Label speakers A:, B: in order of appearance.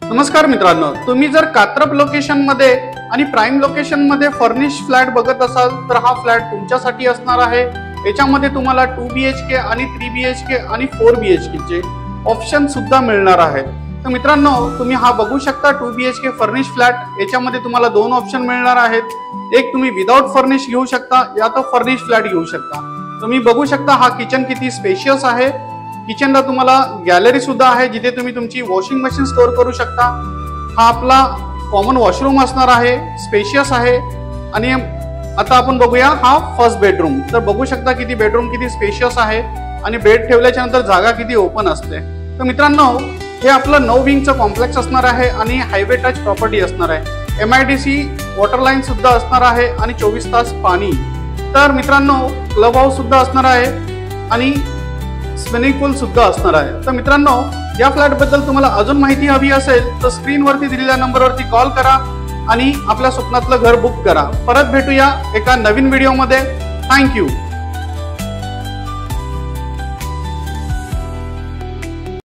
A: नमस्कार मित्रांनो, तुम्ही जर कात्रप लोकेशन मध्ये आणि प्राइम लोकेशन मध्ये फर्निश फ्लॅट बघत असाल तर हा फ्लॅट तुमच्यासाठी असणार आहे। याच्यामध्ये तुम्हाला 2 BHK आणि 3 BHK आणि 4 BHK चे ऑप्शन सुद्धा मिळणार आहेत। तर मित्रांनो, तुम्ही हा बघू शकता 2 BHK फर्निश फ्लॅट। याच्यामध्ये तुम्हाला दोन ऑप्शन मिळणार आहेत। एक तुम्ही विदाउट फर्निश घेऊ शकता या तो फर्निश फ्लॅट घेऊ शकता। तुम्ही बघू शकता हा किचन किती स्पेशियस आहे। किचनला तुम्हाला गॅलरी सुद्धा आहे जिथे तुम्ही तुमची वॉशिंग मशीन स्टोअर करू शकता। हा आपला कॉमन वॉशरूम असणार आहे, स्पेशियस आहे। आणि आता आपण बघूया हा फर्स्ट बेडरूम। तर बघू शकता किती बेडरूम किती स्पेशियस आहे आणि बेड ठेवल्याच्या नंतर जागा किती ओपन असते। तर मित्रांनो, हे आपलं 9 विंगचं कॉम्प्लेक्स असणार आहे आणि हायवे टच प्रॉपर्टी असणार आहे। MIDC वॉटर लाईन सुद्धा असणार आहे आणि 24 तास पाणी। तर मित्रांनो, क्लब हाऊस सुद्धा असणार आहे आणि स्विमिंग पूल सुद्धा असणार आहे। तर मित्रांनो, या फ्लॅट बद्दल तुम्हाला अजून माहिती हवी असेल तर स्क्रीनवरती दिलेल्या नंबरवरती कॉल करा आणि आपल्या स्वप्नातलं घर बुक करा। परत भेटूया एका नवीन व्हिडिओमध्ये। थँक्यू।